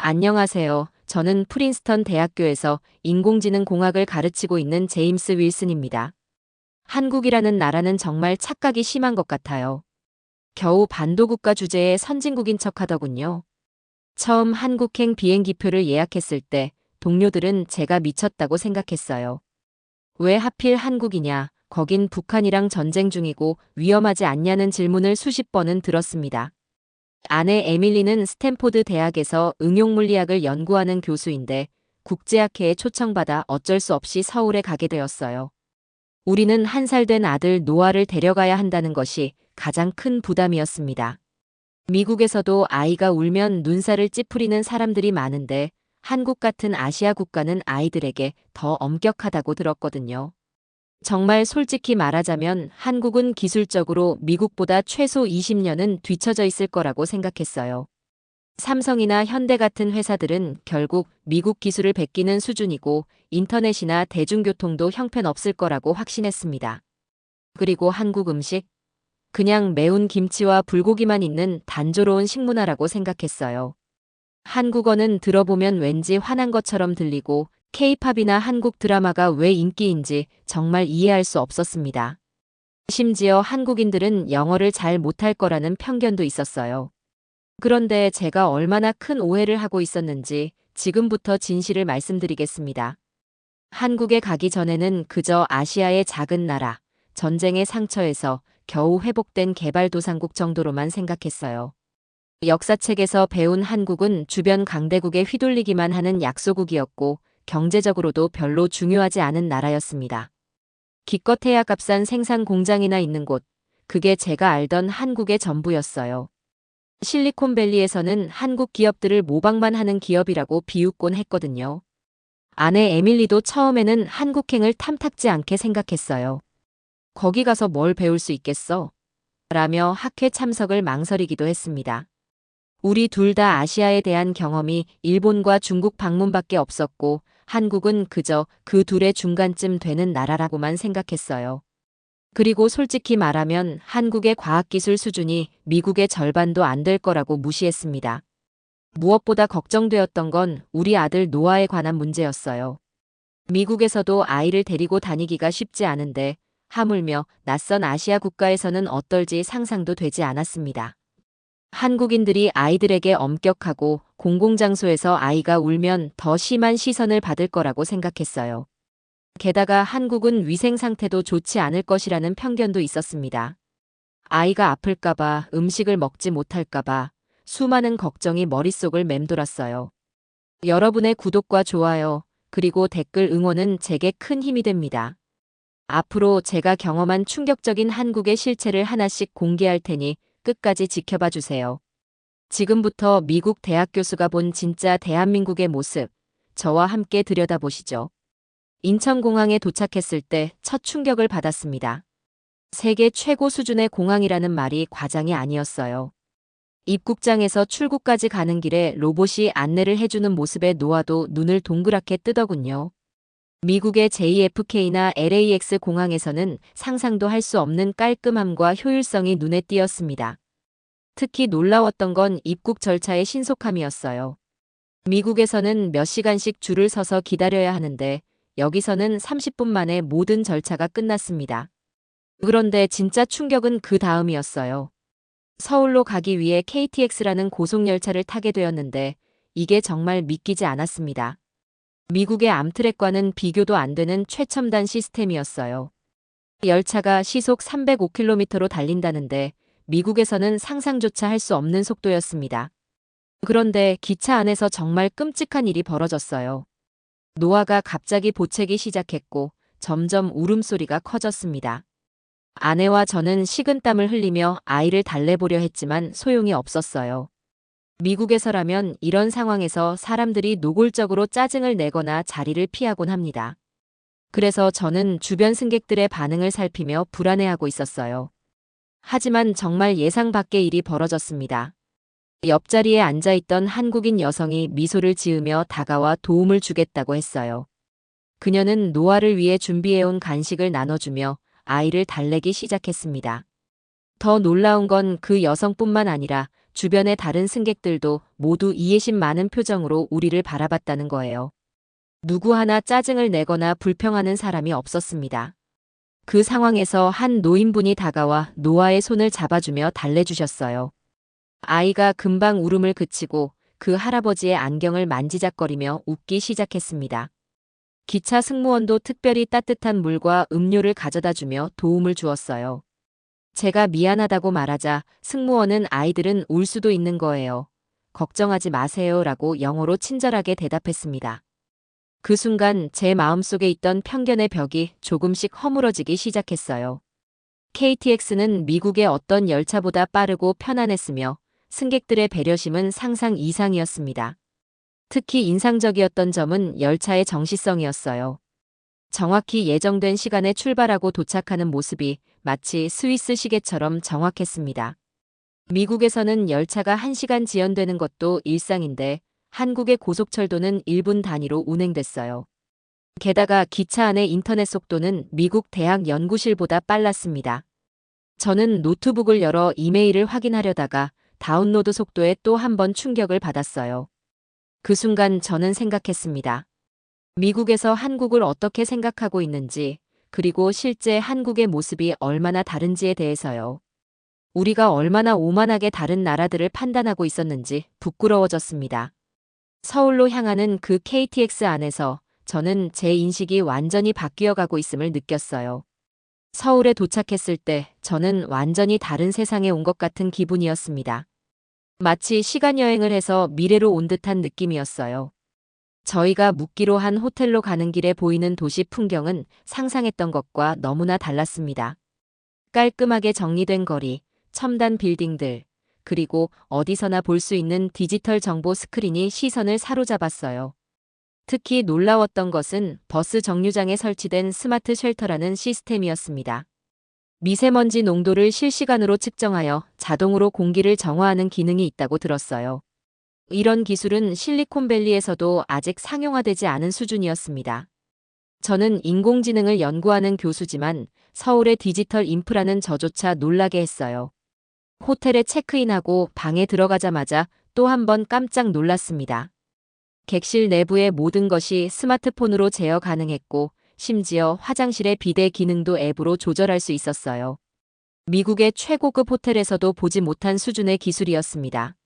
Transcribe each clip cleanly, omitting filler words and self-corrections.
안녕하세요. 저는 프린스턴 대학교에서 인공지능 공학을 가르치고 있는 제임스 윌슨입니다. 한국이라는 나라는 정말 착각이 심한 것 같아요. 겨우 반도국가 주제에 선진국인 척 하더군요. 처음 한국행 비행기표를 예약했을 때 동료들은 제가 미쳤다고 생각했어요. 왜 하필 한국이냐, 거긴 북한이랑 전쟁 중이고 위험하지 않냐는 질문을 수십 번은 들었습니다. 아내 에밀리는 스탠포드 대학에서 응용물리학을 연구하는 교수인데 국제학회에 초청받아 어쩔 수 없이 서울에 가게 되었어요. 우리는 1살 된 아들 노아를 데려가야 한다는 것이 가장 큰 부담이었습니다. 미국에서도 아이가 울면 눈살을 찌푸리는 사람들이 많은데 한국 같은 아시아 국가는 아이들에게 더 엄격하다고 들었거든요. 정말 솔직히 말하자면 한국은 기술적으로 미국보다 최소 20년은 뒤처져 있을 거라고 생각했어요. 삼성이나 현대 같은 회사들은 결국 미국 기술을 베끼는 수준이고 인터넷이나 대중교통도 형편없을 거라고 확신했습니다. 그리고 한국 음식? 그냥 매운 김치와 불고기만 있는 단조로운 식문화라고 생각했어요. 한국어는 들어보면 왠지 화난 것처럼 들리고 케이팝이나 한국 드라마가 왜 인기인지 정말 이해할 수 없었습니다. 심지어 한국인들은 영어를 잘 못할 거라는 편견도 있었어요. 그런데 제가 얼마나 큰 오해를 하고 있었는지 지금부터 진실을 말씀드리겠습니다. 한국에 가기 전에는 그저 아시아의 작은 나라, 전쟁의 상처에서 겨우 회복된 개발도상국 정도로만 생각했어요. 역사책에서 배운 한국은 주변 강대국에 휘둘리기만 하는 약소국이었고 경제적으로도 별로 중요하지 않은 나라였습니다. 기껏해야 값싼 생산 공장이나 있는 곳, 그게 제가 알던 한국의 전부였어요. 실리콘밸리에서는 한국 기업들을 모방만 하는 기업이라고 비웃곤 했거든요. 아내 에밀리도 처음에는 한국행을 탐탁지 않게 생각했어요. 거기 가서 뭘 배울 수 있겠어? 라며 학회 참석을 망설이기도 했습니다. 우리 둘 다 아시아에 대한 경험이 일본과 중국 방문밖에 없었고 한국은 그저 그 둘의 중간쯤 되는 나라라고만 생각했어요. 그리고 솔직히 말하면 한국의 과학기술 수준이 미국의 절반도 안 될 거라고 무시했습니다. 무엇보다 걱정되었던 건 우리 아들 노아에 관한 문제였어요. 미국에서도 아이를 데리고 다니기가 쉽지 않은데 하물며 낯선 아시아 국가에서는 어떨지 상상도 되지 않았습니다. 한국인들이 아이들에게 엄격하고 공공장소에서 아이가 울면 더 심한 시선을 받을 거라고 생각했어요. 게다가 한국은 위생 상태도 좋지 않을 것이라는 편견도 있었습니다. 아이가 아플까봐, 음식을 먹지 못할까봐 수많은 걱정이 머릿속을 맴돌았어요. 여러분의 구독과 좋아요, 그리고 댓글 응원은 제게 큰 힘이 됩니다. 앞으로 제가 경험한 충격적인 한국의 실체를 하나씩 공개할 테니 끝까지 지켜봐 주세요. 지금부터 미국 대학 교수가 본 진짜 대한민국의 모습, 저와 함께 들여다보시죠. 인천공항에 도착했을 때 첫 충격을 받았습니다. 세계 최고 수준의 공항이라는 말이 과장이 아니었어요. 입국장에서 출국까지 가는 길에 로봇이 안내를 해주는 모습에 노아도 눈을 동그랗게 뜨더군요. 미국의 JFK나 LAX 공항에서는 상상도 할 수 없는 깔끔함과 효율성이 눈에 띄었습니다. 특히 놀라웠던 건 입국 절차의 신속함이었어요. 미국에서는 몇 시간씩 줄을 서서 기다려야 하는데 여기서는 30분 만에 모든 절차가 끝났습니다. 그런데 진짜 충격은 그 다음이었어요. 서울로 가기 위해 KTX라는 고속열차를 타게 되었는데 이게 정말 믿기지 않았습니다. 미국의 암트랙과는 비교도 안 되는 최첨단 시스템이었어요. 열차가 시속 305km로 달린다는데 미국에서는 상상조차 할 수 없는 속도였습니다. 그런데 기차 안에서 정말 끔찍한 일이 벌어졌어요. 노아가 갑자기 보채기 시작했고 점점 울음소리가 커졌습니다. 아내와 저는 식은땀을 흘리며 아이를 달래보려 했지만 소용이 없었어요. 미국에서라면 이런 상황에서 사람들이 노골적으로 짜증을 내거나 자리를 피하곤 합니다. 그래서 저는 주변 승객들의 반응을 살피며 불안해하고 있었어요. 하지만 정말 예상 밖의 일이 벌어졌습니다. 옆자리에 앉아있던 한국인 여성이 미소를 지으며 다가와 도움을 주겠다고 했어요. 그녀는 노아를 위해 준비해온 간식을 나눠주며 아이를 달래기 시작했습니다. 더 놀라운 건 그 여성뿐만 아니라 주변의 다른 승객들도 모두 이해심 많은 표정으로 우리를 바라봤다는 거예요. 누구 하나 짜증을 내거나 불평하는 사람이 없었습니다. 그 상황에서 한 노인분이 다가와 노아의 손을 잡아주며 달래주셨어요. 아이가 금방 울음을 그치고 그 할아버지의 안경을 만지작거리며 웃기 시작했습니다. 기차 승무원도 특별히 따뜻한 물과 음료를 가져다 주며 도움을 주었어요. 제가 미안하다고 말하자 승무원은 아이들은 울 수도 있는 거예요. 걱정하지 마세요 라고 영어로 친절하게 대답했습니다. 그 순간 제 마음속에 있던 편견의 벽이 조금씩 허물어지기 시작했어요. KTX는 미국의 어떤 열차보다 빠르고 편안했으며 승객들의 배려심은 상상 이상이었습니다. 특히 인상적이었던 점은 열차의 정시성이었어요. 정확히 예정된 시간에 출발하고 도착하는 모습이 마치 스위스 시계처럼 정확했습니다. 미국에서는 열차가 1시간 지연되는 것도 일상인데 한국의 고속철도는 1분 단위로 운행됐어요. 게다가 기차 안의 인터넷 속도는 미국 대학 연구실보다 빨랐습니다. 저는 노트북을 열어 이메일을 확인하려다가 다운로드 속도에 또 한 번 충격을 받았어요. 그 순간 저는 생각했습니다. 미국에서 한국을 어떻게 생각하고 있는지, 그리고 실제 한국의 모습이 얼마나 다른지에 대해서요. 우리가 얼마나 오만하게 다른 나라들을 판단하고 있었는지 부끄러워졌습니다. 서울로 향하는 그 KTX 안에서 저는 제 인식이 완전히 바뀌어 가고 있음을 느꼈어요. 서울에 도착했을 때 저는 완전히 다른 세상에 온 것 같은 기분이었습니다. 마치 시간여행을 해서 미래로 온 듯한 느낌이었어요. 저희가 묵기로 한 호텔로 가는 길에 보이는 도시 풍경은 상상했던 것과 너무나 달랐습니다. 깔끔하게 정리된 거리, 첨단 빌딩들, 그리고 어디서나 볼 수 있는 디지털 정보 스크린이 시선을 사로잡았어요. 특히 놀라웠던 것은 버스 정류장에 설치된 스마트 쉘터라는 시스템이었습니다. 미세먼지 농도를 실시간으로 측정하여 자동으로 공기를 정화하는 기능이 있다고 들었어요. 이런 기술은 실리콘밸리에서도 아직 상용화되지 않은 수준이었습니다. 저는 인공지능을 연구하는 교수지만 서울의 디지털 인프라는 저조차 놀라게 했어요. 호텔에 체크인하고 방에 들어가자마자 또 한 번 깜짝 놀랐습니다. 객실 내부의 모든 것이 스마트폰으로 제어 가능했고 심지어 화장실의 비대 기능도 앱으로 조절할 수 있었어요. 미국의 최고급 호텔에서도 보지 못한 수준의 기술이었습니다.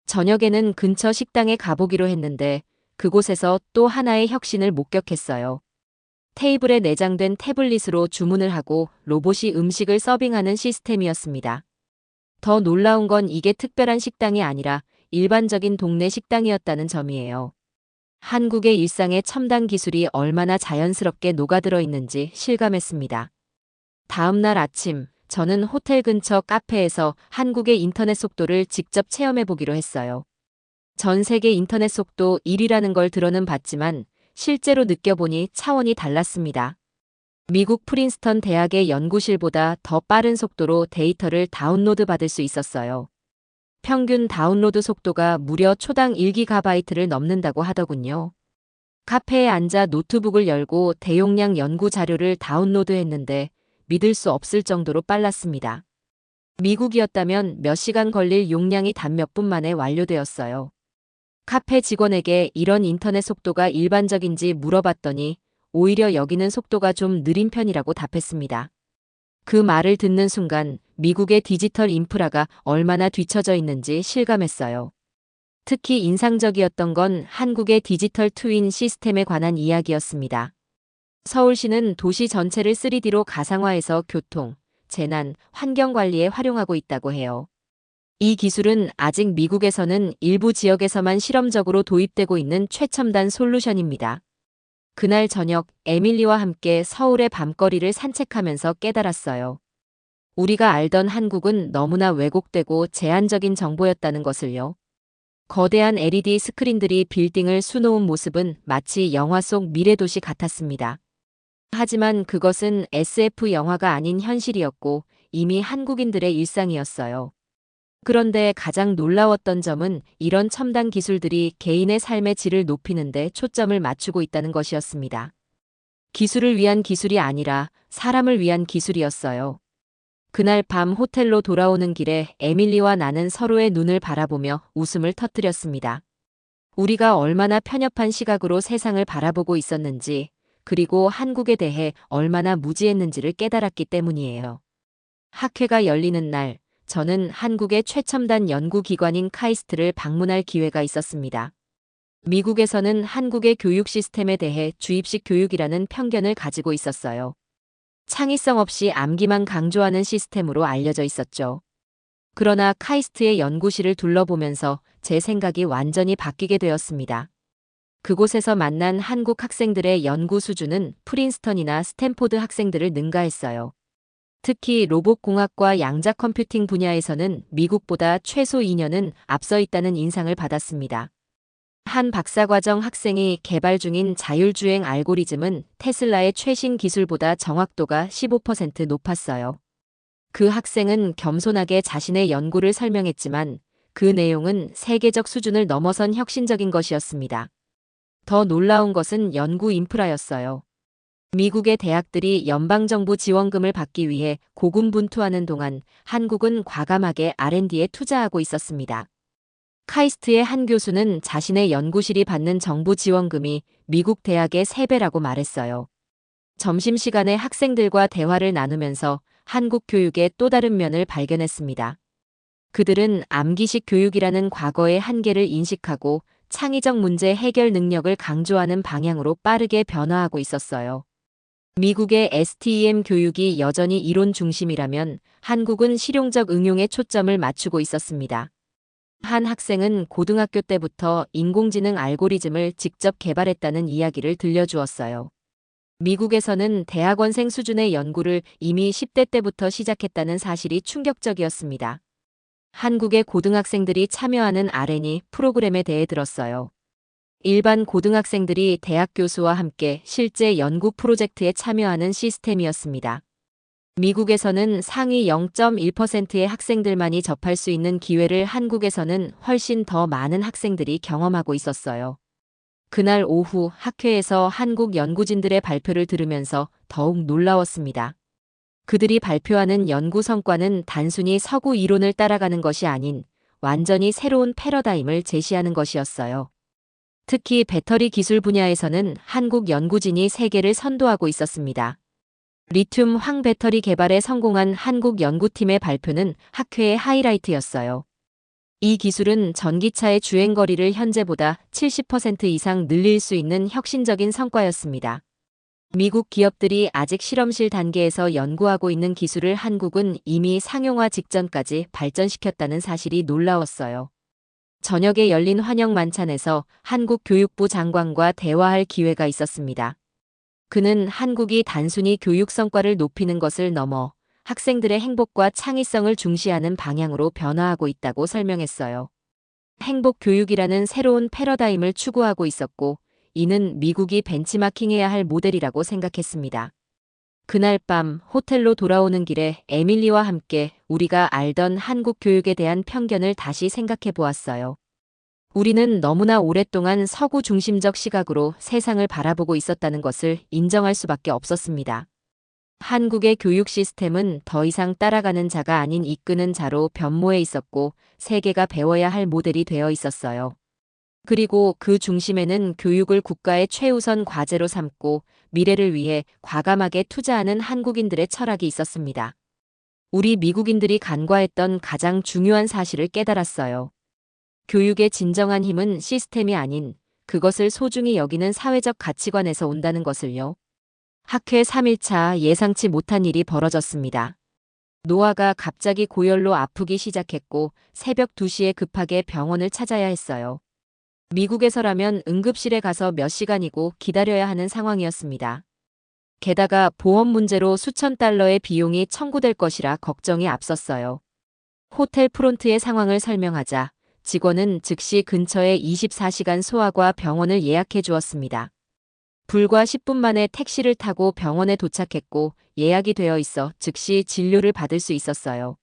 저녁에는 근처 식당에 가보기로 했는데 그곳에서 또 하나의 혁신을 목격했어요. 테이블에 내장된 태블릿으로 주문을 하고 로봇이 음식을 서빙하는 시스템이었습니다. 더 놀라운 건 이게 특별한 식당이 아니라 일반적인 동네 식당이었다는 점이에요. 한국의 일상에 첨단 기술이 얼마나 자연스럽게 녹아들어 있는지 실감했습니다. 다음 날 아침, 저는 호텔 근처 카페에서 한국의 인터넷 속도를 직접 체험해 보기로 했어요. 전 세계 인터넷 속도 1위라는 걸 들어는 봤지만 실제로 느껴보니 차원이 달랐습니다. 미국 프린스턴 대학의 연구실보다 더 빠른 속도로 데이터를 다운로드 받을 수 있었어요. 평균 다운로드 속도가 무려 초당 1GB를 넘는다고 하더군요. 카페에 앉아 노트북을 열고 대용량 연구 자료를 다운로드했는데 믿을 수 없을 정도로 빨랐습니다. 미국이었다면 몇 시간 걸릴 용량이 단 몇 분 만에 완료되었어요. 카페 직원에게 이런 인터넷 속도가 일반적인지 물어봤더니 오히려 여기는 속도가 좀 느린 편이라고 답했습니다. 그 말을 듣는 순간 미국의 디지털 인프라가 얼마나 뒤처져 있는지 실감했어요. 특히 인상적이었던 건 한국의 디지털 트윈 시스템에 관한 이야기였습니다. 서울시는 도시 전체를 3D로 가상화해서 교통, 재난, 환경 관리에 활용하고 있다고 해요. 이 기술은 아직 미국에서는 일부 지역에서만 실험적으로 도입되고 있는 최첨단 솔루션입니다. 그날 저녁 에밀리와 함께 서울의 밤거리를 산책하면서 깨달았어요. 우리가 알던 한국은 너무나 왜곡되고 제한적인 정보였다는 것을요. 거대한 LED 스크린들이 빌딩을 수놓은 모습은 마치 영화 속 미래도시 같았습니다. 하지만 그것은 SF 영화가 아닌 현실이었고 이미 한국인들의 일상이었어요. 그런데 가장 놀라웠던 점은 이런 첨단 기술들이 개인의 삶의 질을 높이는 데 초점을 맞추고 있다는 것이었습니다. 기술을 위한 기술이 아니라 사람을 위한 기술이었어요. 그날 밤 호텔로 돌아오는 길에 에밀리와 나는 서로의 눈을 바라보며 웃음을 터뜨렸습니다. 우리가 얼마나 편협한 시각으로 세상을 바라보고 있었는지, 그리고 한국에 대해 얼마나 무지했는지를 깨달았기 때문이에요. 학회가 열리는 날, 저는 한국의 최첨단 연구기관인 카이스트를 방문할 기회가 있었습니다. 미국에서는 한국의 교육 시스템에 대해 주입식 교육이라는 편견을 가지고 있었어요. 창의성 없이 암기만 강조하는 시스템으로 알려져 있었죠. 그러나 카이스트의 연구실을 둘러보면서 제 생각이 완전히 바뀌게 되었습니다. 그곳에서 만난 한국 학생들의 연구 수준은 프린스턴이나 스탠포드 학생들을 능가했어요. 특히 로봇공학과 양자 컴퓨팅 분야에서는 미국보다 최소 2년은 앞서 있다는 인상을 받았습니다. 한 박사과정 학생이 개발 중인 자율주행 알고리즘은 테슬라의 최신 기술보다 정확도가 15% 높았어요. 그 학생은 겸손하게 자신의 연구를 설명했지만 그 내용은 세계적 수준을 넘어선 혁신적인 것이었습니다. 더 놀라운 것은 연구 인프라였어요. 미국의 대학들이 연방정부 지원금을 받기 위해 고군분투하는 동안 한국은 과감하게 R&D에 투자하고 있었습니다. 카이스트의 한 교수는 자신의 연구실이 받는 정부 지원금이 미국 대학의 3배라고 말했어요. 점심시간에 학생들과 대화를 나누면서 한국 교육의 또 다른 면을 발견했습니다. 그들은 암기식 교육이라는 과거의 한계를 인식하고 창의적 문제 해결 능력을 강조하는 방향으로 빠르게 변화하고 있었어요. 미국의 STEM 교육이 여전히 이론 중심이라면 한국은 실용적 응용에 초점을 맞추고 있었습니다. 한 학생은 고등학교 때부터 인공지능 알고리즘을 직접 개발했다는 이야기를 들려주었어요. 미국에서는 대학원생 수준의 연구를 이미 10대 때부터 시작했다는 사실이 충격적이었습니다. 한국의 고등학생들이 참여하는 R&D 프로그램에 대해 들었어요. 일반 고등학생들이 대학 교수와 함께 실제 연구 프로젝트에 참여하는 시스템이었습니다. 미국에서는 상위 0.1%의 학생들만이 접할 수 있는 기회를 한국에서는 훨씬 더 많은 학생들이 경험하고 있었어요. 그날 오후 학회에서 한국 연구진들의 발표를 들으면서 더욱 놀라웠습니다. 그들이 발표하는 연구 성과는 단순히 서구 이론을 따라가는 것이 아닌 완전히 새로운 패러다임을 제시하는 것이었어요. 특히 배터리 기술 분야에서는 한국 연구진이 세계를 선도하고 있었습니다. 리튬 황 배터리 개발에 성공한 한국 연구팀의 발표는 학회의 하이라이트였어요. 이 기술은 전기차의 주행거리를 현재보다 70% 이상 늘릴 수 있는 혁신적인 성과였습니다. 미국 기업들이 아직 실험실 단계에서 연구하고 있는 기술을 한국은 이미 상용화 직전까지 발전시켰다는 사실이 놀라웠어요. 저녁에 열린 환영 만찬에서 한국 교육부 장관과 대화할 기회가 있었습니다. 그는 한국이 단순히 교육 성과를 높이는 것을 넘어 학생들의 행복과 창의성을 중시하는 방향으로 변화하고 있다고 설명했어요. 행복 교육이라는 새로운 패러다임을 추구하고 있었고, 이는 미국이 벤치마킹해야 할 모델이라고 생각했습니다. 그날 밤 호텔로 돌아오는 길에 에밀리와 함께 우리가 알던 한국 교육에 대한 편견을 다시 생각해 보았어요. 우리는 너무나 오랫동안 서구 중심적 시각으로 세상을 바라보고 있었다는 것을 인정할 수밖에 없었습니다. 한국의 교육 시스템은 더 이상 따라가는 자가 아닌 이끄는 자로 변모해 있었고 세계가 배워야 할 모델이 되어 있었어요. 그리고 그 중심에는 교육을 국가의 최우선 과제로 삼고 미래를 위해 과감하게 투자하는 한국인들의 철학이 있었습니다. 우리 미국인들이 간과했던 가장 중요한 사실을 깨달았어요. 교육의 진정한 힘은 시스템이 아닌 그것을 소중히 여기는 사회적 가치관에서 온다는 것을요. 학회 3일차 예상치 못한 일이 벌어졌습니다. 노아가 갑자기 고열로 아프기 시작했고 새벽 2시에 급하게 병원을 찾아야 했어요. 미국에서라면 응급실에 가서 몇 시간이고 기다려야 하는 상황이었습니다. 게다가 보험 문제로 수천 달러의 비용이 청구될 것이라 걱정이 앞섰어요. 호텔 프론트의 상황을 설명하자 직원은 즉시 근처에 24시간 소아과 병원을 예약해 주었습니다. 불과 10분 만에 택시를 타고 병원에 도착했고 예약이 되어 있어 즉시 진료를 받을 수 있었어요.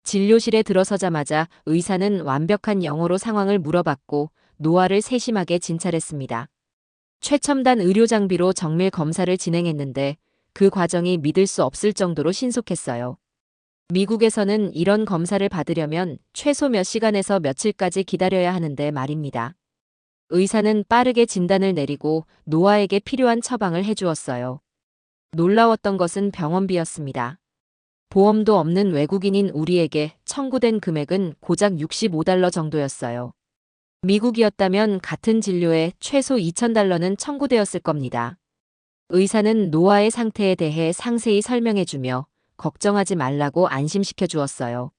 진료실에 들어서자마자 의사는 완벽한 영어로 상황을 물어봤고 노아를 세심하게 진찰했습니다. 최첨단 의료 장비로 정밀 검사를 진행했는데 그 과정이 믿을 수 없을 정도로 신속했어요. 미국에서는 이런 검사를 받으려면 최소 몇 시간에서 며칠까지 기다려야 하는데 말입니다. 의사는 빠르게 진단을 내리고 노아에게 필요한 처방을 해주었어요. 놀라웠던 것은 병원비였습니다. 보험도 없는 외국인인 우리에게 청구된 금액은 고작 $65 정도였어요. 미국이었다면 같은 진료에 최소 $2,000는 청구되었을 겁니다. 의사는 노아의 상태에 대해 상세히 설명해주며 걱정하지 말라고 안심시켜 주었어요.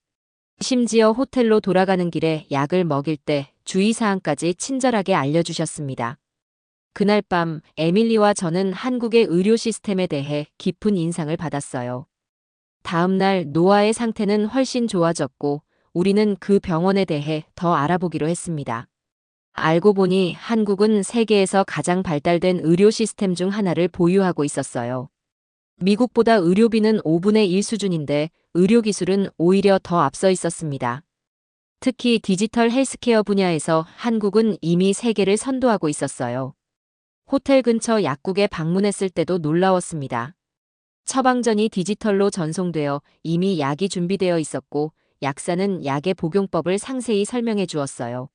심지어 호텔로 돌아가는 길에 약을 먹일 때 주의사항까지 친절하게 알려주셨습니다. 그날 밤 에밀리와 저는 한국의 의료 시스템에 대해 깊은 인상을 받았어요. 다음 날 노아의 상태는 훨씬 좋아졌고 우리는 그 병원에 대해 더 알아보기로 했습니다. 알고 보니 한국은 세계에서 가장 발달된 의료 시스템 중 하나를 보유하고 있었어요. 미국보다 의료비는 5분의 1 수준인데 의료기술은 오히려 더 앞서 있었습니다. 특히 디지털 헬스케어 분야에서 한국은 이미 세계를 선도하고 있었어요. 호텔 근처 약국에 방문했을 때도 놀라웠습니다. 처방전이 디지털로 전송되어 이미 약이 준비되어 있었고 약사는 약의 복용법을 상세히 설명해 주었어요.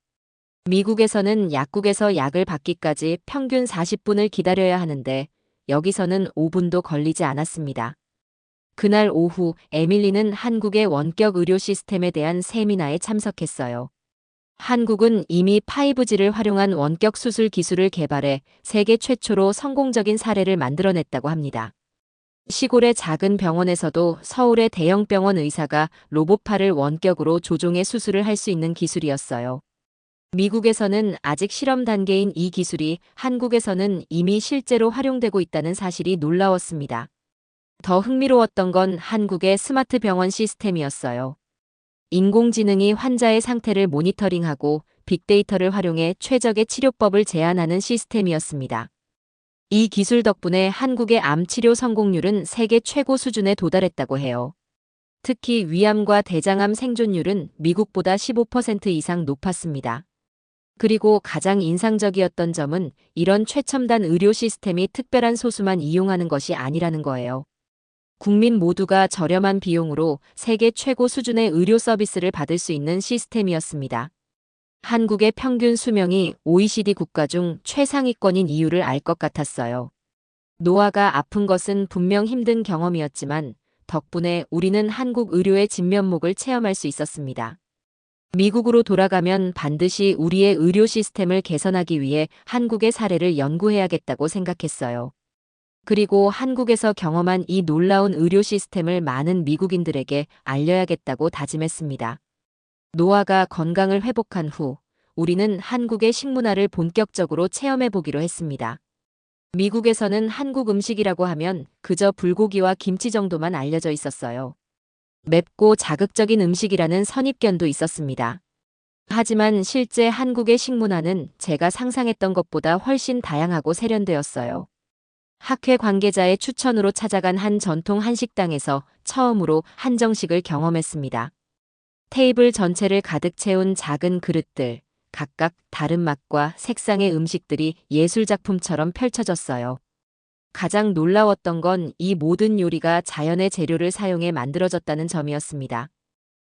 미국에서는 약국에서 약을 받기까지 평균 40분을 기다려야 하는데 여기서는 5분도 걸리지 않았습니다. 그날 오후 에밀리는 한국의 원격 의료 시스템에 대한 세미나에 참석했어요. 한국은 이미 5G를 활용한 원격 수술 기술을 개발해 세계 최초로 성공적인 사례를 만들어냈다고 합니다. 시골의 작은 병원에서도 서울의 대형 병원 의사가 로봇팔을 원격으로 조종해 수술을 할 수 있는 기술이었어요. 미국에서는 아직 실험 단계인 이 기술이 한국에서는 이미 실제로 활용되고 있다는 사실이 놀라웠습니다. 더 흥미로웠던 건 한국의 스마트 병원 시스템이었어요. 인공지능이 환자의 상태를 모니터링하고 빅데이터를 활용해 최적의 치료법을 제안하는 시스템이었습니다. 이 기술 덕분에 한국의 암 치료 성공률은 세계 최고 수준에 도달했다고 해요. 특히 위암과 대장암 생존율은 미국보다 15% 이상 높았습니다. 그리고 가장 인상적이었던 점은 이런 최첨단 의료 시스템이 특별한 소수만 이용하는 것이 아니라는 거예요. 국민 모두가 저렴한 비용으로 세계 최고 수준의 의료 서비스를 받을 수 있는 시스템이었습니다. 한국의 평균 수명이 OECD 국가 중 최상위권인 이유를 알 것 같았어요. 노아가 아픈 것은 분명 힘든 경험이었지만 덕분에 우리는 한국 의료의 진면목을 체험할 수 있었습니다. 미국으로 돌아가면 반드시 우리의 의료 시스템을 개선하기 위해 한국의 사례를 연구해야겠다고 생각했어요. 그리고 한국에서 경험한 이 놀라운 의료 시스템을 많은 미국인들에게 알려야겠다고 다짐했습니다. 노아가 건강을 회복한 후 우리는 한국의 식문화를 본격적으로 체험해 보기로 했습니다. 미국에서는 한국 음식이라고 하면 그저 불고기와 김치 정도만 알려져 있었어요. 맵고 자극적인 음식이라는 선입견도 있었습니다. 하지만 실제 한국의 식문화는 제가 상상했던 것보다 훨씬 다양하고 세련되었어요. 학회 관계자의 추천으로 찾아간 한 전통 한식당에서 처음으로 한정식을 경험했습니다. 테이블 전체를 가득 채운 작은 그릇들, 각각 다른 맛과 색상의 음식들이 예술작품처럼 펼쳐졌어요. 가장 놀라웠던 건 이 모든 요리가 자연의 재료를 사용해 만들어졌다는 점이었습니다.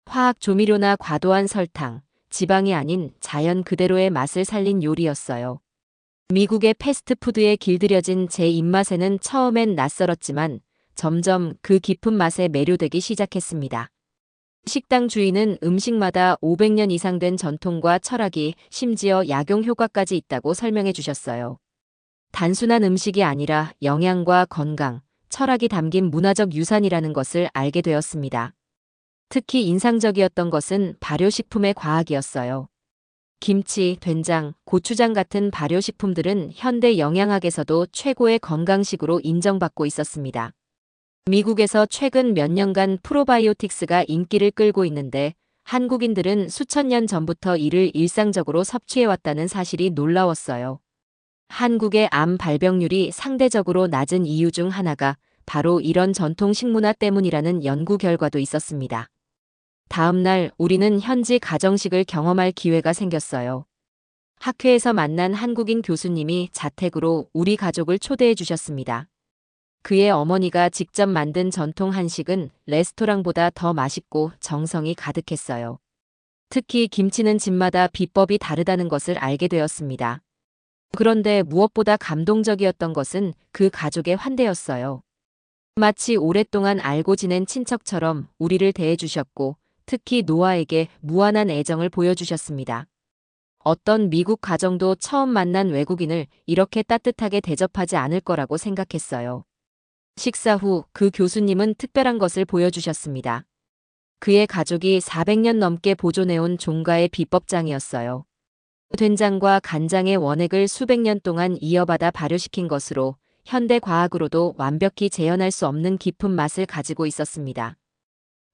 화학 조미료나 과도한 설탕, 지방이 아닌 자연 그대로의 맛을 살린 요리였어요. 미국의 패스트푸드에 길들여진 제 입맛에는 처음엔 낯설었지만 점점 그 깊은 맛에 매료되기 시작했습니다. 식당 주인은 음식마다 500년 이상 된 전통과 철학이 심지어 약용 효과까지 있다고 설명해 주셨어요. 단순한 음식이 아니라 영양과 건강, 철학이 담긴 문화적 유산이라는 것을 알게 되었습니다. 특히 인상적이었던 것은 발효식품의 과학이었어요. 김치, 된장, 고추장 같은 발효식품들은 현대 영양학에서도 최고의 건강식으로 인정받고 있었습니다. 미국에서 최근 몇 년간 프로바이오틱스가 인기를 끌고 있는데 한국인들은 수천 년 전부터 이를 일상적으로 섭취해왔다는 사실이 놀라웠어요. 한국의 암 발병률이 상대적으로 낮은 이유 중 하나가 바로 이런 전통 식문화 때문이라는 연구 결과도 있었습니다. 다음 날 우리는 현지 가정식을 경험할 기회가 생겼어요. 학회에서 만난 한국인 교수님이 자택으로 우리 가족을 초대해 주셨습니다. 그의 어머니가 직접 만든 전통 한식은 레스토랑보다 더 맛있고 정성이 가득했어요. 특히 김치는 집마다 비법이 다르다는 것을 알게 되었습니다. 그런데 무엇보다 감동적이었던 것은 그 가족의 환대였어요. 마치 오랫동안 알고 지낸 친척처럼 우리를 대해주셨고, 특히 노아에게 무한한 애정을 보여주셨습니다. 어떤 미국 가정도 처음 만난 외국인을 이렇게 따뜻하게 대접하지 않을 거라고 생각했어요. 식사 후 그 교수님은 특별한 것을 보여주셨습니다. 그의 가족이 400년 넘게 보존해온 종가의 비법장이었어요. 된장과 간장의 원액을 수백 년 동안 이어받아 발효시킨 것으로 현대 과학으로도 완벽히 재현할 수 없는 깊은 맛을 가지고 있었습니다.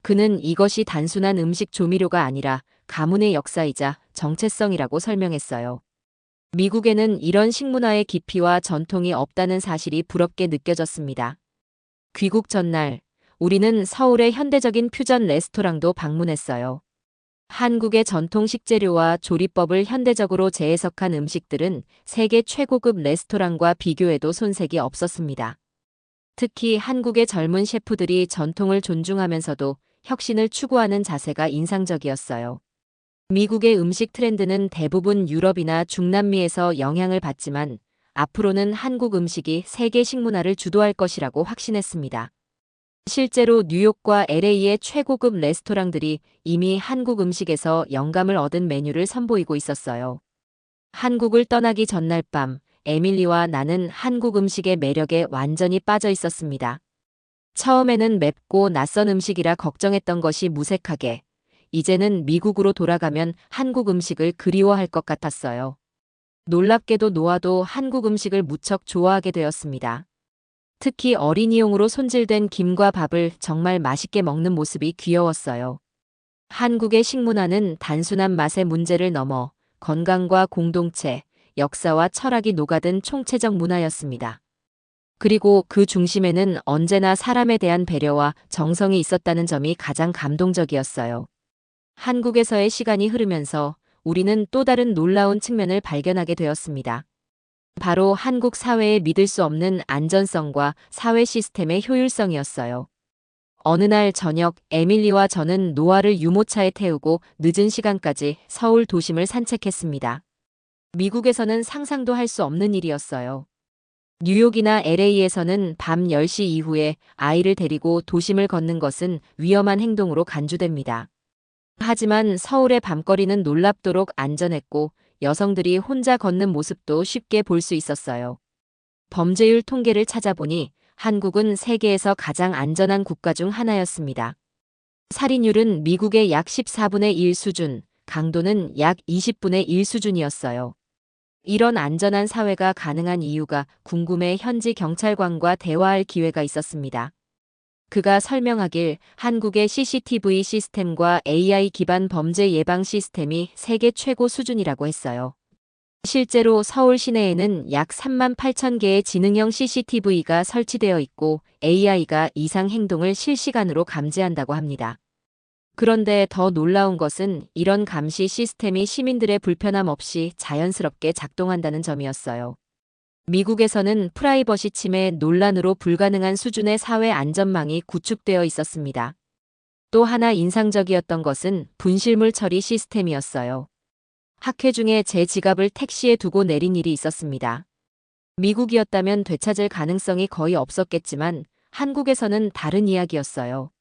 그는 이것이 단순한 음식 조미료가 아니라 가문의 역사이자 정체성이라고 설명했어요. 미국에는 이런 식문화의 깊이와 전통이 없다는 사실이 부럽게 느껴졌습니다. 귀국 전날, 우리는 서울의 현대적인 퓨전 레스토랑도 방문했어요. 한국의 전통 식재료와 조리법을 현대적으로 재해석한 음식들은 세계 최고급 레스토랑과 비교해도 손색이 없었습니다. 특히 한국의 젊은 셰프들이 전통을 존중하면서도 혁신을 추구하는 자세가 인상적이었어요. 미국의 음식 트렌드는 대부분 유럽이나 중남미에서 영향을 받지만 앞으로는 한국 음식이 세계 식문화를 주도할 것이라고 확신했습니다. 실제로 뉴욕과 LA의 최고급 레스토랑들이 이미 한국 음식에서 영감을 얻은 메뉴를 선보이고 있었어요. 한국을 떠나기 전날 밤, 에밀리와 나는 한국 음식의 매력에 완전히 빠져 있었습니다. 처음에는 맵고 낯선 음식이라 걱정했던 것이 무색하게, 이제는 미국으로 돌아가면 한국 음식을 그리워할 것 같았어요. 놀랍게도 노아도 한국 음식을 무척 좋아하게 되었습니다. 특히 어린이용으로 손질된 김과 밥을 정말 맛있게 먹는 모습이 귀여웠어요. 한국의 식문화는 단순한 맛의 문제를 넘어 건강과 공동체, 역사와 철학이 녹아든 총체적 문화였습니다. 그리고 그 중심에는 언제나 사람에 대한 배려와 정성이 있었다는 점이 가장 감동적이었어요. 한국에서의 시간이 흐르면서 우리는 또 다른 놀라운 측면을 발견하게 되었습니다. 바로 한국 사회의 믿을 수 없는 안전성과 사회 시스템의 효율성이었어요. 어느 날 저녁 에밀리와 저는 노아를 유모차에 태우고 늦은 시간까지 서울 도심을 산책했습니다. 미국에서는 상상도 할 수 없는 일이었어요. 뉴욕이나 LA에서는 밤 10시 이후에 아이를 데리고 도심을 걷는 것은 위험한 행동으로 간주됩니다. 하지만 서울의 밤거리는 놀랍도록 안전했고 여성들이 혼자 걷는 모습도 쉽게 볼 수 있었어요. 범죄율 통계를 찾아보니 한국은 세계에서 가장 안전한 국가 중 하나였습니다. 살인율은 미국의 약 14분의 1 수준, 강도는 약 20분의 1 수준이었어요. 이런 안전한 사회가 가능한 이유가 궁금해 현지 경찰관과 대화할 기회가 있었습니다. 그가 설명하길 한국의 CCTV 시스템과 AI 기반 범죄 예방 시스템이 세계 최고 수준이라고 했어요. 실제로 서울 시내에는 약 3만 8천 개의 지능형 CCTV가 설치되어 있고 AI가 이상 행동을 실시간으로 감지한다고 합니다. 그런데 더 놀라운 것은 이런 감시 시스템이 시민들의 불편함 없이 자연스럽게 작동한다는 점이었어요. 미국에서는 프라이버시 침해 논란으로 불가능한 수준의 사회 안전망이 구축되어 있었습니다. 또 하나 인상적이었던 것은 분실물 처리 시스템이었어요. 학회 중에 제 지갑을 택시에 두고 내린 일이 있었습니다. 미국이었다면 되찾을 가능성이 거의 없었겠지만 한국에서는 다른 이야기였어요.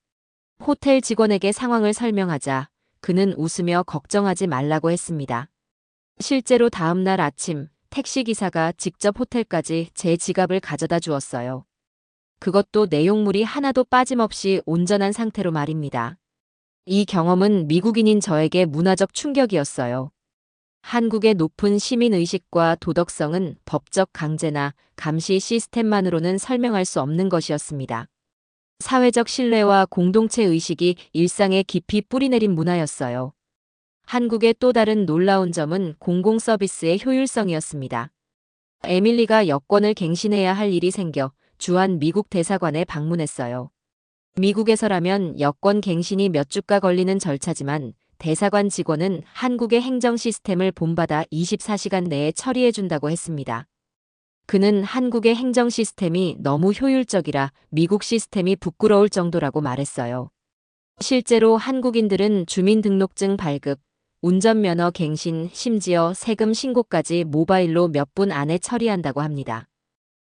호텔 직원에게 상황을 설명하자 그는 웃으며 걱정하지 말라고 했습니다. 실제로 다음 날 아침 택시기사가 직접 호텔까지 제 지갑을 가져다 주었어요. 그것도 내용물이 하나도 빠짐없이 온전한 상태로 말입니다. 이 경험은 미국인인 저에게 문화적 충격이었어요. 한국의 높은 시민의식과 도덕성은 법적 강제나 감시 시스템만으로는 설명할 수 없는 것이었습니다. 사회적 신뢰와 공동체 의식이 일상에 깊이 뿌리내린 문화였어요. 한국의 또 다른 놀라운 점은 공공 서비스의 효율성이었습니다. 에밀리가 여권을 갱신해야 할 일이 생겨 주한 미국 대사관에 방문했어요. 미국에서라면 여권 갱신이 몇 주가 걸리는 절차지만 대사관 직원은 한국의 행정 시스템을 본받아 24시간 내에 처리해준다고 했습니다. 그는 한국의 행정 시스템이 너무 효율적이라 미국 시스템이 부끄러울 정도라고 말했어요. 실제로 한국인들은 주민등록증 발급, 운전면허 갱신, 심지어 세금 신고까지 모바일로 몇 분 안에 처리한다고 합니다.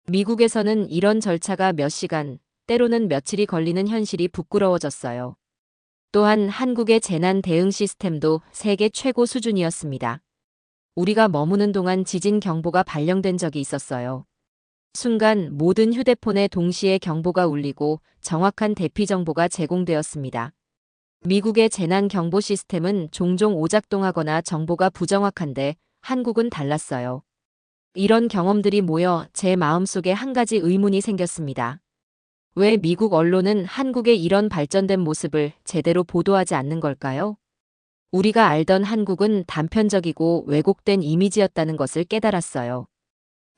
미국에서는 이런 절차가 몇 시간, 때로는 며칠이 걸리는 현실이 부끄러워졌어요. 또한 한국의 재난 대응 시스템도 세계 최고 수준이었습니다. 우리가 머무는 동안 지진 경보가 발령된 적이 있었어요. 순간 모든 휴대폰에 동시에 경보가 울리고 정확한 대피 정보가 제공되었습니다. 미국의 재난 경보 시스템은 종종 오작동하거나 정보가 부정확한데 한국은 달랐어요. 이런 경험들이 모여 제 마음속에 한 가지 의문이 생겼습니다. 왜 미국 언론은 한국의 이런 발전된 모습을 제대로 보도하지 않는 걸까요? 우리가 알던 한국은 단편적이고 왜곡된 이미지였다는 것을 깨달았어요.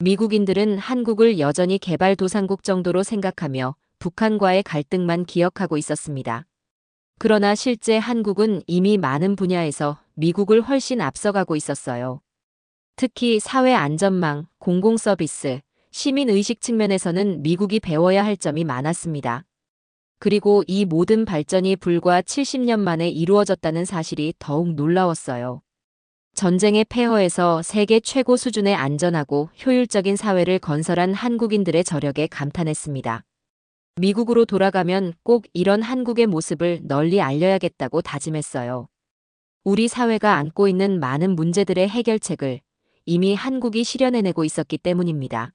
미국인들은 한국을 여전히 개발도상국 정도로 생각하며 북한과의 갈등만 기억하고 있었습니다. 그러나 실제 한국은 이미 많은 분야에서 미국을 훨씬 앞서가고 있었어요. 특히 사회 안전망, 공공서비스, 시민의식 측면에서는 미국이 배워야 할 점이 많았습니다. 그리고 이 모든 발전이 불과 70년 만에 이루어졌다는 사실이 더욱 놀라웠어요. 전쟁의 폐허에서 세계 최고 수준의 안전하고 효율적인 사회를 건설한 한국인들의 저력에 감탄했습니다. 미국으로 돌아가면 꼭 이런 한국의 모습을 널리 알려야겠다고 다짐했어요. 우리 사회가 안고 있는 많은 문제들의 해결책을 이미 한국이 실현해내고 있었기 때문입니다.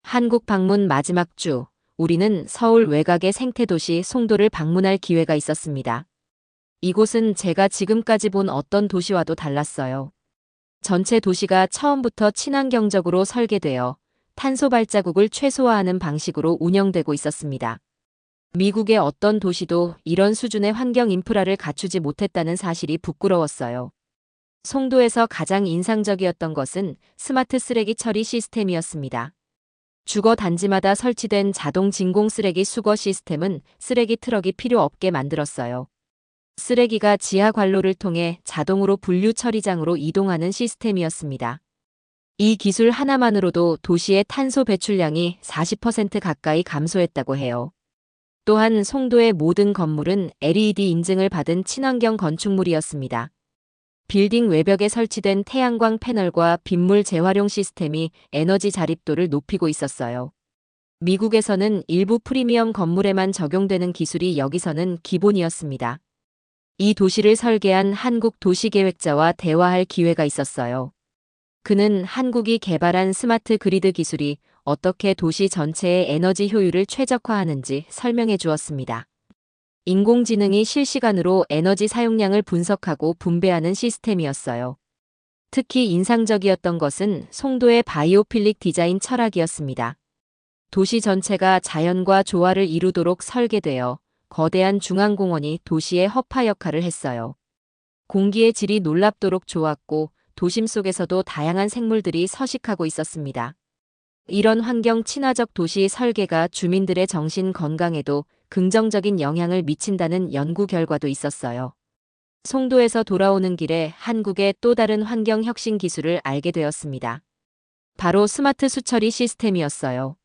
한국 방문 마지막 주, 우리는 서울 외곽의 생태도시 송도를 방문할 기회가 있었습니다. 이곳은 제가 지금까지 본 어떤 도시와도 달랐어요. 전체 도시가 처음부터 친환경적으로 설계되어 탄소 발자국을 최소화하는 방식으로 운영되고 있었습니다. 미국의 어떤 도시도 이런 수준의 환경 인프라를 갖추지 못했다는 사실이 부끄러웠어요. 송도에서 가장 인상적이었던 것은 스마트 쓰레기 처리 시스템이었습니다. 주거 단지마다 설치된 자동 진공 쓰레기 수거 시스템은 쓰레기 트럭이 필요 없게 만들었어요. 쓰레기가 지하 관로를 통해 자동으로 분류 처리장으로 이동하는 시스템이었습니다. 이 기술 하나만으로도 도시의 탄소 배출량이 40% 가까이 감소했다고 해요. 또한 송도의 모든 건물은 LED 인증을 받은 친환경 건축물이었습니다. 빌딩 외벽에 설치된 태양광 패널과 빗물 재활용 시스템이 에너지 자립도를 높이고 있었어요. 미국에서는 일부 프리미엄 건물에만 적용되는 기술이 여기서는 기본이었습니다. 이 도시를 설계한 한국 도시계획자와 대화할 기회가 있었어요. 그는 한국이 개발한 스마트 그리드 기술이 어떻게 도시 전체의 에너지 효율을 최적화하는지 설명해 주었습니다. 인공지능이 실시간으로 에너지 사용량을 분석하고 분배하는 시스템이었어요. 특히 인상적이었던 것은 송도의 바이오필릭 디자인 철학이었습니다. 도시 전체가 자연과 조화를 이루도록 설계되어 거대한 중앙공원이 도시의 허파 역할을 했어요. 공기의 질이 놀랍도록 좋았고 도심 속에서도 다양한 생물들이 서식하고 있었습니다. 이런 환경 친화적 도시 설계가 주민들의 정신 건강에도 긍정적인 영향을 미친다는 연구 결과도 있었어요. 송도에서 돌아오는 길에 한국의 또 다른 환경 혁신 기술을 알게 되었습니다. 바로 스마트 수처리 시스템이었어요.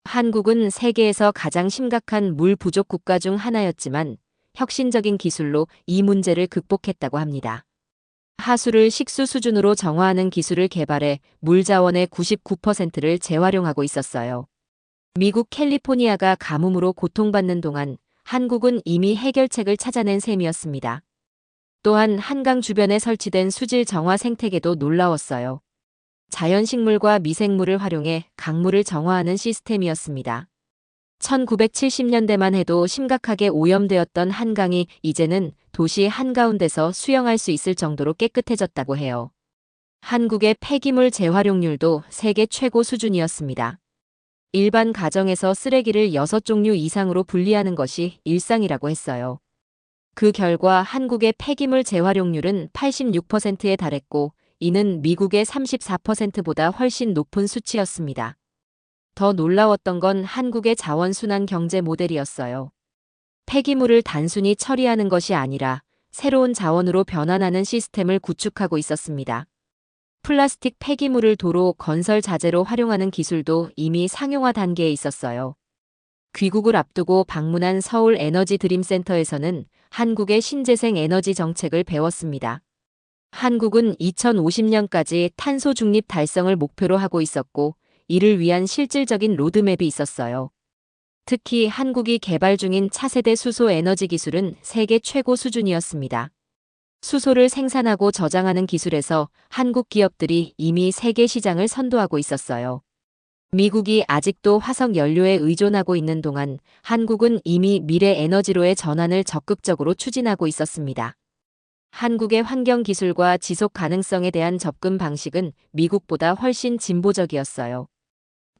한국은 세계에서 가장 심각한 물 부족 국가 중 하나였지만 혁신적인 기술로 이 문제를 극복했다고 합니다. 하수를 식수 수준으로 정화하는 기술을 개발해 물 자원의 99%를 재활용하고 있었어요. 미국 캘리포니아가 가뭄으로 고통받는 동안 한국은 이미 해결책을 찾아낸 셈이었습니다. 또한 한강 주변에 설치된 수질 정화 생태계도 놀라웠어요. 자연식물과 미생물을 활용해 강물을 정화하는 시스템이었습니다. 1970년대만 해도 심각하게 오염되었던 한강이 이제는 도시 한가운데서 수영할 수 있을 정도로 깨끗해졌다고 해요. 한국의 폐기물 재활용률도 세계 최고 수준이었습니다. 일반 가정에서 쓰레기를 6종류 이상으로 분리하는 것이 일상이라고 했어요. 그 결과 한국의 폐기물 재활용률은 86%에 달했고 이는 미국의 34%보다 훨씬 높은 수치였습니다. 더 놀라웠던 건 한국의 자원순환 경제 모델이었어요. 폐기물을 단순히 처리하는 것이 아니라 새로운 자원으로 변환하는 시스템을 구축하고 있었습니다. 플라스틱 폐기물을 도로 건설 자재로 활용하는 기술도 이미 상용화 단계에 있었어요. 귀국을 앞두고 방문한 서울 에너지 드림센터에서는 한국의 신재생 에너지 정책을 배웠습니다. 한국은 2050년까지 탄소 중립 달성을 목표로 하고 있었고, 이를 위한 실질적인 로드맵이 있었어요. 특히 한국이 개발 중인 차세대 수소 에너지 기술은 세계 최고 수준이었습니다. 수소를 생산하고 저장하는 기술에서 한국 기업들이 이미 세계 시장을 선도하고 있었어요. 미국이 아직도 화석 연료에 의존하고 있는 동안 한국은 이미 미래 에너지로의 전환을 적극적으로 추진하고 있었습니다. 한국의 환경 기술과 지속 가능성에 대한 접근 방식은 미국보다 훨씬 진보적이었어요.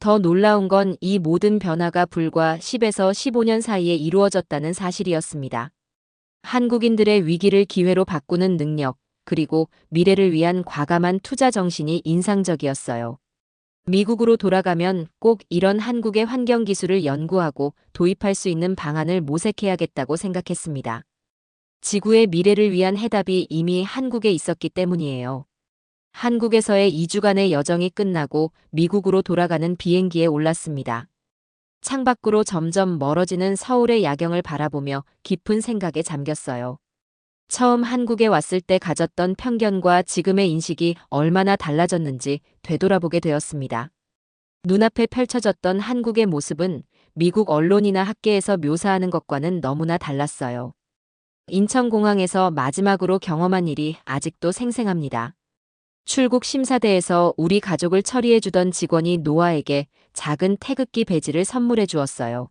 더 놀라운 건 이 모든 변화가 불과 10에서 15년 사이에 이루어졌다는 사실이었습니다. 한국인들의 위기를 기회로 바꾸는 능력, 그리고 미래를 위한 과감한 투자 정신이 인상적이었어요. 미국으로 돌아가면 꼭 이런 한국의 환경 기술을 연구하고 도입할 수 있는 방안을 모색해야겠다고 생각했습니다. 지구의 미래를 위한 해답이 이미 한국에 있었기 때문이에요. 한국에서의 2주간의 여정이 끝나고 미국으로 돌아가는 비행기에 올랐습니다. 창밖으로 점점 멀어지는 서울의 야경을 바라보며 깊은 생각에 잠겼어요. 처음 한국에 왔을 때 가졌던 편견과 지금의 인식이 얼마나 달라졌는지 되돌아보게 되었습니다. 눈앞에 펼쳐졌던 한국의 모습은 미국 언론이나 학계에서 묘사하는 것과는 너무나 달랐어요. 인천공항에서 마지막으로 경험한 일이 아직도 생생합니다. 출국 심사대에서 우리 가족을 처리해주던 직원이 노아에게 작은 태극기 배지를 선물해 주었어요.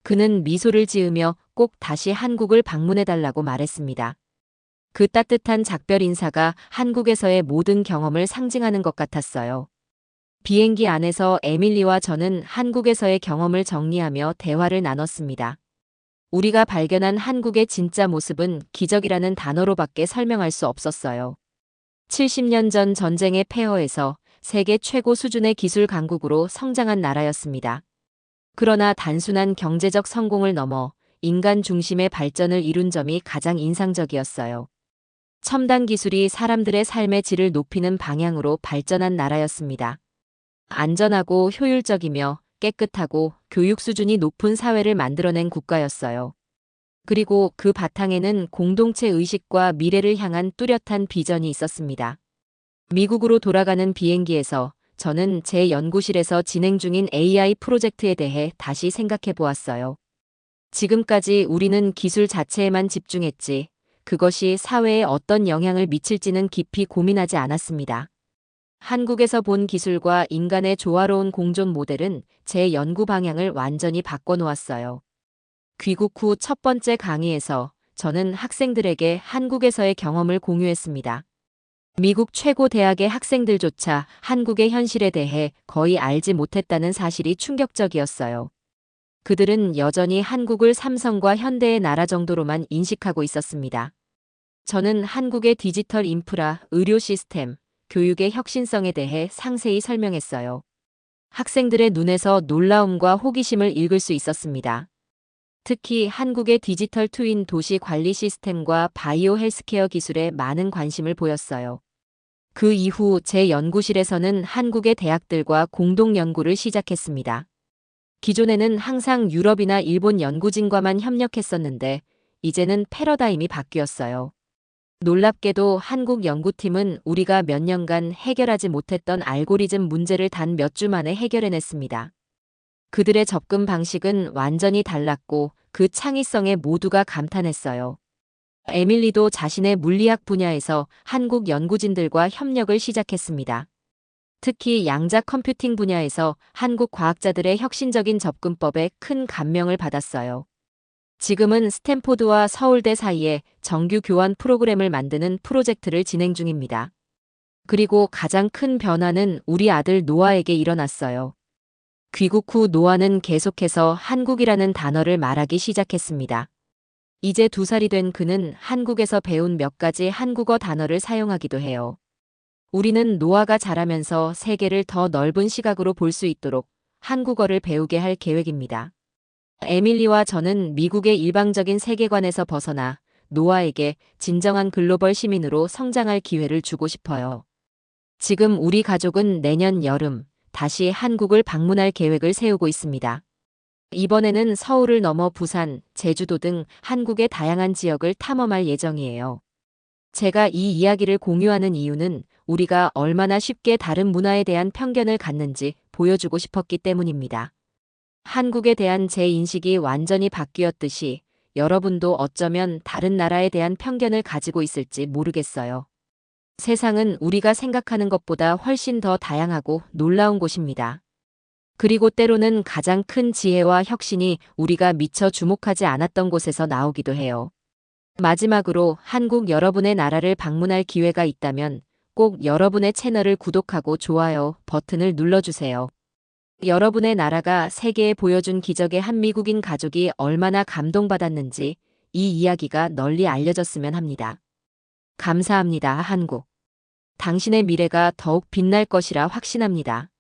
그는 미소를 지으며 꼭 다시 한국을 방문해달라고 말했습니다. 그 따뜻한 작별 인사가 한국에서의 모든 경험을 상징하는 것 같았어요. 비행기 안에서 에밀리와 저는 한국에서의 경험을 정리하며 대화를 나눴습니다. 우리가 발견한 한국의 진짜 모습은 기적이라는 단어로밖에 설명할 수 없었어요. 70년 전 전쟁의 폐허에서 세계 최고 수준의 기술 강국으로 성장한 나라였습니다. 그러나 단순한 경제적 성공을 넘어 인간 중심의 발전을 이룬 점이 가장 인상적이었어요. 첨단 기술이 사람들의 삶의 질을 높이는 방향으로 발전한 나라였습니다. 안전하고 효율적이며 깨끗하고 교육 수준이 높은 사회를 만들어낸 국가였어요. 그리고 그 바탕에는 공동체 의식과 미래를 향한 뚜렷한 비전이 있었습니다. 미국으로 돌아가는 비행기에서 저는 제 연구실에서 진행 중인 AI 프로젝트에 대해 다시 생각해 보았어요. 지금까지 우리는 기술 자체에만 집중했지, 그것이 사회에 어떤 영향을 미칠지는 깊이 고민하지 않았습니다. 한국에서 본 기술과 인간의 조화로운 공존 모델은 제 연구 방향을 완전히 바꿔놓았어요. 귀국 후 첫 번째 강의에서 저는 학생들에게 한국에서의 경험을 공유했습니다. 미국 최고 대학의 학생들조차 한국의 현실에 대해 거의 알지 못했다는 사실이 충격적이었어요. 그들은 여전히 한국을 삼성과 현대의 나라 정도로만 인식하고 있었습니다. 저는 한국의 디지털 인프라, 의료 시스템, 교육의 혁신성에 대해 상세히 설명했어요. 학생들의 눈에서 놀라움과 호기심을 읽을 수 있었습니다. 특히 한국의 디지털 트윈 도시 관리 시스템과 바이오 헬스케어 기술에 많은 관심을 보였어요. 그 이후 제 연구실에서는 한국의 대학들과 공동 연구를 시작했습니다. 기존에는 항상 유럽이나 일본 연구진과만 협력했었는데 이제는 패러다임이 바뀌었어요. 놀랍게도 한국 연구팀은 우리가 몇 년간 해결하지 못했던 알고리즘 문제를 단 몇 주 만에 해결해냈습니다. 그들의 접근 방식은 완전히 달랐고 그 창의성에 모두가 감탄했어요. 에밀리도 자신의 물리학 분야에서 한국 연구진들과 협력을 시작했습니다. 특히 양자 컴퓨팅 분야에서 한국 과학자들의 혁신적인 접근법에 큰 감명을 받았어요. 지금은 스탠포드와 서울대 사이에 정규 교환 프로그램을 만드는 프로젝트를 진행 중입니다. 그리고 가장 큰 변화는 우리 아들 노아에게 일어났어요. 귀국 후 노아는 계속해서 한국이라는 단어를 말하기 시작했습니다. 이제 2살이 된 그는 한국에서 배운 몇 가지 한국어 단어를 사용하기도 해요. 우리는 노아가 자라면서 세계를 더 넓은 시각으로 볼 수 있도록 한국어를 배우게 할 계획입니다. 에밀리와 저는 미국의 일방적인 세계관에서 벗어나 노아에게 진정한 글로벌 시민으로 성장할 기회를 주고 싶어요. 지금 우리 가족은 내년 여름 다시 한국을 방문할 계획을 세우고 있습니다. 이번에는 서울을 넘어 부산, 제주도 등 한국의 다양한 지역을 탐험할 예정이에요. 제가 이 이야기를 공유하는 이유는 우리가 얼마나 쉽게 다른 문화에 대한 편견을 갖는지 보여주고 싶었기 때문입니다. 한국에 대한 제 인식이 완전히 바뀌었듯이 여러분도 어쩌면 다른 나라에 대한 편견을 가지고 있을지 모르겠어요. 세상은 우리가 생각하는 것보다 훨씬 더 다양하고 놀라운 곳입니다. 그리고 때로는 가장 큰 지혜와 혁신이 우리가 미처 주목하지 않았던 곳에서 나오기도 해요. 마지막으로 한국 여러분의 나라를 방문할 기회가 있다면 꼭 여러분의 채널을 구독하고 좋아요 버튼을 눌러주세요. 여러분의 나라가 세계에 보여준 기적의 한미국인 가족이 얼마나 감동받았는지 이 이야기가 널리 알려졌으면 합니다. 감사합니다, 한국. 당신의 미래가 더욱 빛날 것이라 확신합니다.